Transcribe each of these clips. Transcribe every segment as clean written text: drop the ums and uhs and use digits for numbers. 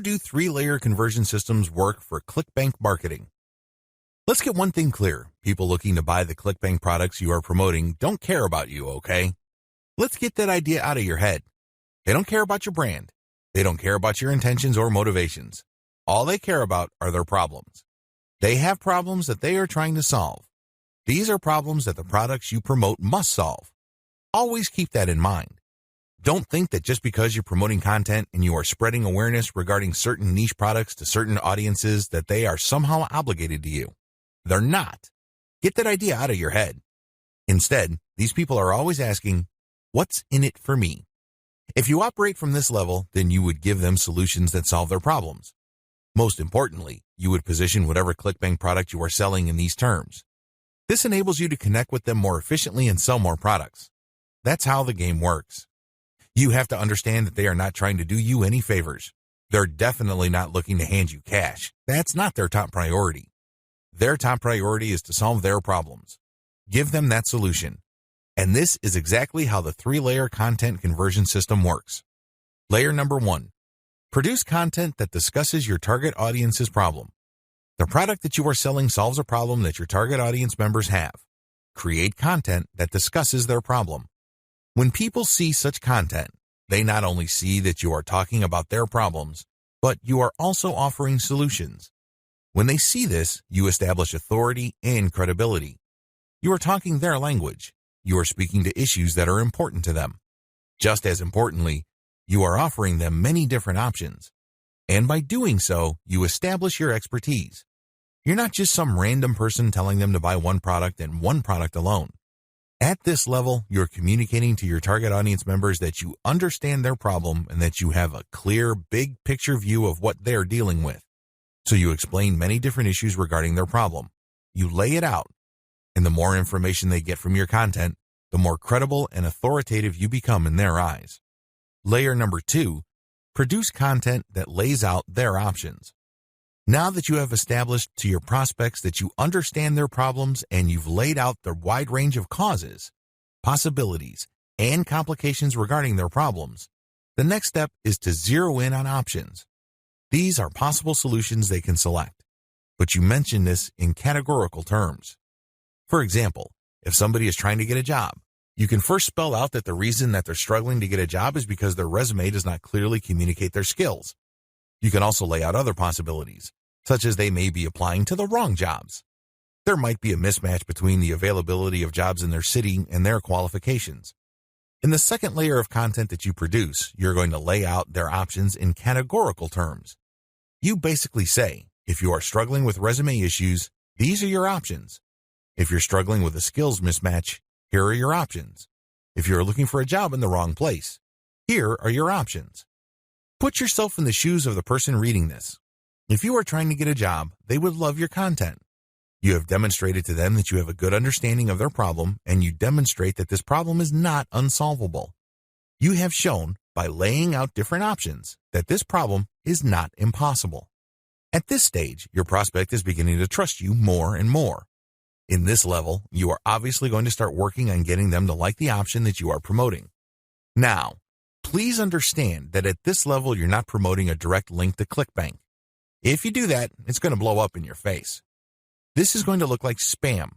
How do three-layer conversion systems work for ClickBank marketing? Let's get one thing clear. People looking to buy the ClickBank products you are promoting don't care about you, okay? Let's get that idea out of your head. They don't care about your brand. They don't care about your intentions or motivations. All they care about are their problems. They have problems that they are trying to solve. These are problems that the products you promote must solve. Always keep that in mind. Don't think that just because you're promoting content and you are spreading awareness regarding certain niche products to certain audiences that they are somehow obligated to you. They're not. Get that idea out of your head. Instead, these people are always asking, what's in it for me? If you operate from this level, then you would give them solutions that solve their problems. Most importantly, you would position whatever ClickBank product you are selling in these terms. This enables you to connect with them more efficiently and sell more products. That's how the game works. You have to understand that they are not trying to do you any favors. They're definitely not looking to hand you cash. That's not their top priority. Their top priority is to solve their problems. Give them that solution. And this is exactly how the three-layer content conversion system works. Layer number 1. Produce content that discusses your target audience's problem. The product that you are selling solves a problem that your target audience members have. Create content that discusses their problem. When people see such content, they not only see that you are talking about their problems, but you are also offering solutions. When they see this, you establish authority and credibility. You are talking their language. You are speaking to issues that are important to them. Just as importantly, you are offering them many different options. And by doing so, you establish your expertise. You're not just some random person telling them to buy one product and one product alone. At this level, you're communicating to your target audience members that you understand their problem and that you have a clear, big picture view of what they're dealing with. So you explain many different issues regarding their problem. You lay it out. And the more information they get from your content, the more credible and authoritative you become in their eyes. Layer number 2, produce content that lays out their options. Now that you have established to your prospects that you understand their problems and you've laid out the wide range of causes, possibilities, and complications regarding their problems, the next step is to zero in on options. These are possible solutions they can select, but you mention this in categorical terms. For example, if somebody is trying to get a job, you can first spell out that the reason that they're struggling to get a job is because their resume does not clearly communicate their skills. You can also lay out other possibilities, such as they may be applying to the wrong jobs. There might be a mismatch between the availability of jobs in their city and their qualifications. In the second layer of content that you produce, you're going to lay out their options in categorical terms. You basically say, if you are struggling with resume issues, these are your options. If you're struggling with a skills mismatch, here are your options. If you're looking for a job in the wrong place, here are your options. Put yourself in the shoes of the person reading this. If you are trying to get a job, they would love your content. You have demonstrated to them that you have a good understanding of their problem, and you demonstrate that this problem is not unsolvable. You have shown, by laying out different options, that this problem is not impossible. At this stage, your prospect is beginning to trust you more and more. In this level, you are obviously going to start working on getting them to like the option that you are promoting. Now, please understand that at this level, you're not promoting a direct link to ClickBank. If you do that, it's going to blow up in your face. This is going to look like spam.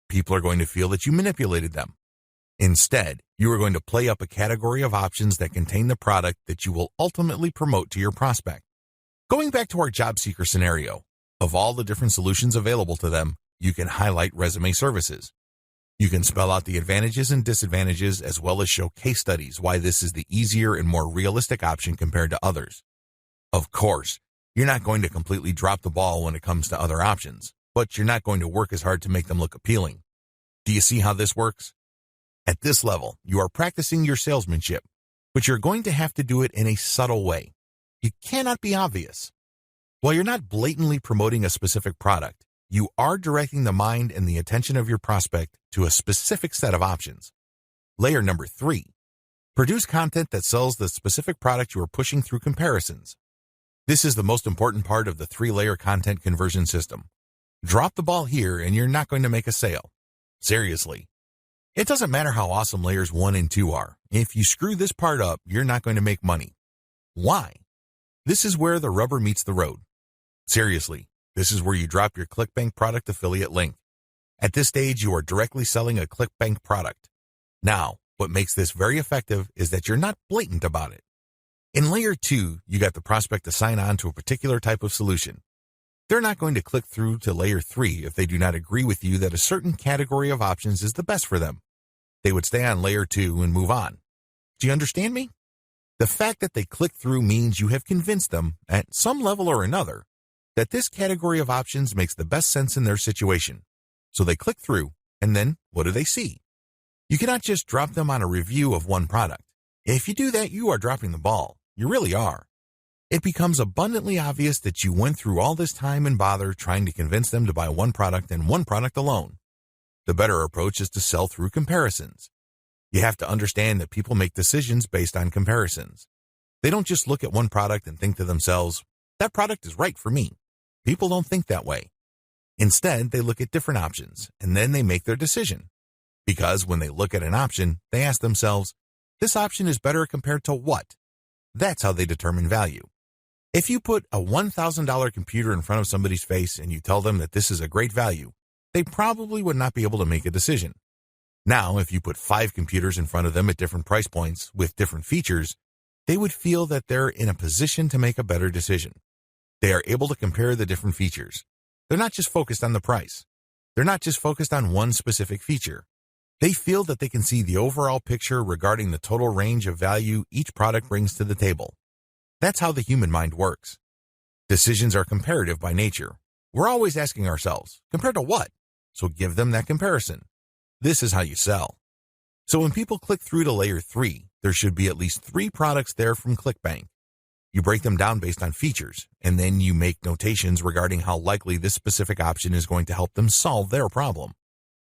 People are going to feel that you manipulated them. Instead, you are going to play up a category of options that contain the product that you will ultimately promote to your prospect. Going back to our job seeker scenario, of all the different solutions available to them, you can highlight resume services. You can spell out the advantages and disadvantages as well as show case studies why this is the easier and more realistic option compared to others. Of course, you're not going to completely drop the ball when it comes to other options, but you're not going to work as hard to make them look appealing. Do you see how this works? At this level, you are practicing your salesmanship, but you're going to have to do it in a subtle way. You cannot be obvious. While you're not blatantly promoting a specific product, you are directing the mind and the attention of your prospect to a specific set of options. Layer number 3, produce content that sells the specific product you are pushing through comparisons. This is the most important part of the 3-layer content conversion system. Drop the ball here and you're not going to make a sale. Seriously. It doesn't matter how awesome layers 1 and 2 are. If you screw this part up, you're not going to make money. Why? This is where the rubber meets the road. Seriously, this is where you drop your ClickBank product affiliate link. At this stage, you are directly selling a ClickBank product. Now, what makes this very effective is that you're not blatant about it. In layer 2, you got the prospect to sign on to a particular type of solution. They're not going to click through to layer 3 if they do not agree with you that a certain category of options is the best for them. They would stay on layer 2 and move on. Do you understand me? The fact that they click through means you have convinced them, at some level or another, that this category of options makes the best sense in their situation. So they click through, and then what do they see? You cannot just drop them on a review of one product. If you do that, you are dropping the ball. You really are. It becomes abundantly obvious that you went through all this time and bother trying to convince them to buy one product and one product alone. The better approach is to sell through comparisons. You have to understand that people make decisions based on comparisons. They don't just look at one product and think to themselves, that product is right for me. People don't think that way. Instead, they look at different options, and then they make their decision. Because when they look at an option, they ask themselves, this option is better compared to what? That's how they determine value. If you put a $1,000 computer in front of somebody's face and you tell them that this is a great value, they probably would not be able to make a decision. Now, if you put 5 computers in front of them at different price points with different features, they would feel that they're in a position to make a better decision. They are able to compare the different features. They're not just focused on the price. They're not just focused on one specific feature. They feel that they can see the overall picture regarding the total range of value each product brings to the table. That's how the human mind works. Decisions are comparative by nature. We're always asking ourselves, compared to what? So give them that comparison. This is how you sell. So when people click through to layer 3, there should be at least 3 products there from ClickBank. You break them down based on features, and then you make notations regarding how likely this specific option is going to help them solve their problem.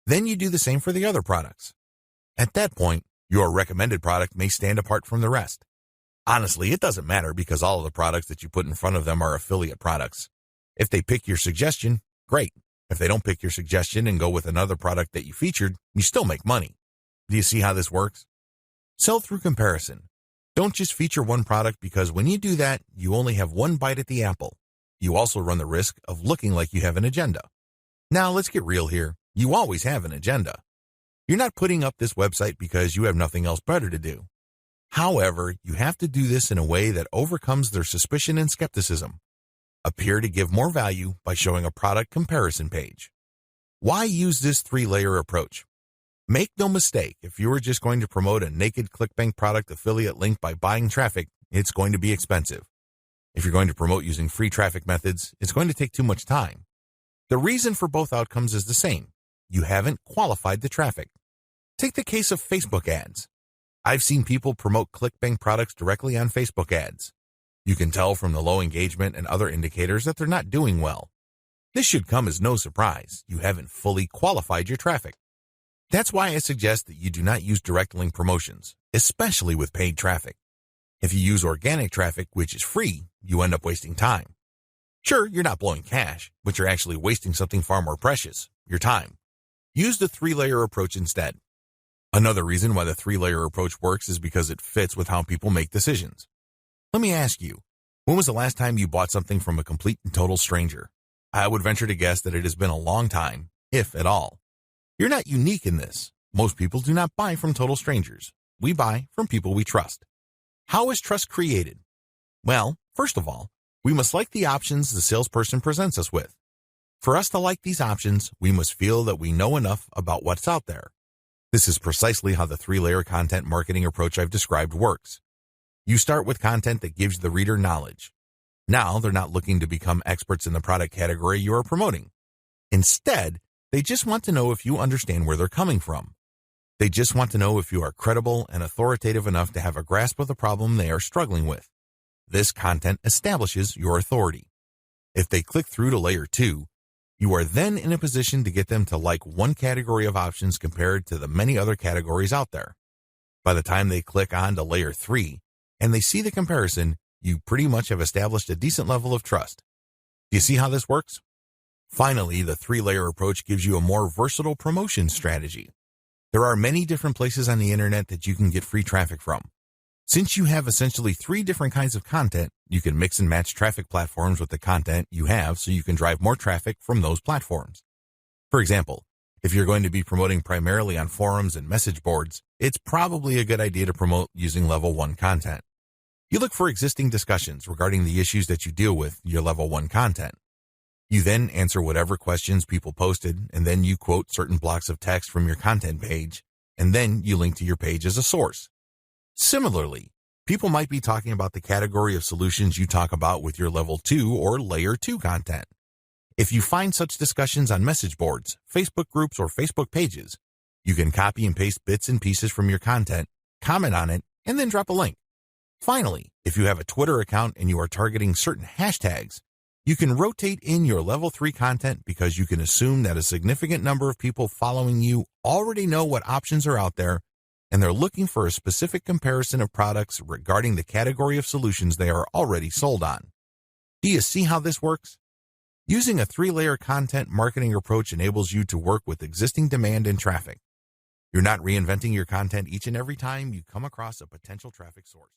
Then you do the same for the other products. At that point, your recommended product may stand apart from the rest. Honestly, it doesn't matter because all of the products that you put in front of them are affiliate products. If they pick your suggestion, great. If they don't pick your suggestion and go with another product that you featured, you still make money. Do you see how this works? Sell through comparison. Don't just feature one product because when you do that, you only have one bite at the apple. You also run the risk of looking like you have an agenda. Now, let's get real here. You always have an agenda. You're not putting up this website because you have nothing else better to do. However, you have to do this in a way that overcomes their suspicion and skepticism. Appear to give more value by showing a product comparison page. Why use this 3-layer approach? Make no mistake, if you are just going to promote a naked ClickBank product affiliate link by buying traffic, it's going to be expensive. If you're going to promote using free traffic methods, it's going to take too much time. The reason for both outcomes is the same. You haven't qualified the traffic. Take the case of Facebook ads. I've seen people promote ClickBank products directly on Facebook ads. You can tell from the low engagement and other indicators that they're not doing well. This should come as no surprise. You haven't fully qualified your traffic. That's why I suggest that you do not use direct link promotions, especially with paid traffic. If you use organic traffic, which is free, you end up wasting time. Sure, you're not blowing cash, but you're actually wasting something far more precious, your time. Use the 3-layer approach instead. Another reason why the 3-layer approach works is because it fits with how people make decisions. Let me ask you, when was the last time you bought something from a complete and total stranger? I would venture to guess that it has been a long time, if at all. You're not unique in this. Most people do not buy from total strangers. We buy from people we trust. How is trust created? Well, first of all, we must like the options the salesperson presents us with. For us to like these options, we must feel that we know enough about what's out there. This is precisely how the 3-layer content marketing approach I've described works. You start with content that gives the reader knowledge. Now they're not looking to become experts in the product category you are promoting. Instead, they just want to know if you understand where they're coming from. They just want to know if you are credible and authoritative enough to have a grasp of the problem they are struggling with. This content establishes your authority. If they click through to layer 2, you are then in a position to get them to like one category of options compared to the many other categories out there. By the time they click on to layer 3 and they see the comparison, you pretty much have established a decent level of trust. Do you see how this works? Finally, the 3-layer approach gives you a more versatile promotion strategy. There are many different places on the internet that you can get free traffic from. Since you have essentially 3 different kinds of content, You can mix and match traffic platforms with the content you have so you can drive more traffic from those platforms. For example, if you're going to be promoting primarily on forums and message boards, it's probably a good idea to promote using level 1 content. You look for existing discussions regarding the issues that you deal with your level 1 content. You then answer whatever questions people posted, and then you quote certain blocks of text from your content page, and then you link to your page as a source. Similarly, people might be talking about the category of solutions you talk about with your level 2 or layer 2 content. If you find such discussions on message boards, Facebook groups, or Facebook pages, you can copy and paste bits and pieces from your content, comment on it, and then drop a link. Finally, if you have a Twitter account and you are targeting certain hashtags, you can rotate in your level 3 content because you can assume that a significant number of people following you already know what options are out there, and they're looking for a specific comparison of products regarding the category of solutions they are already sold on. Do you see how this works? Using a 3-layer content marketing approach enables you to work with existing demand and traffic. You're not reinventing your content each and every time you come across a potential traffic source.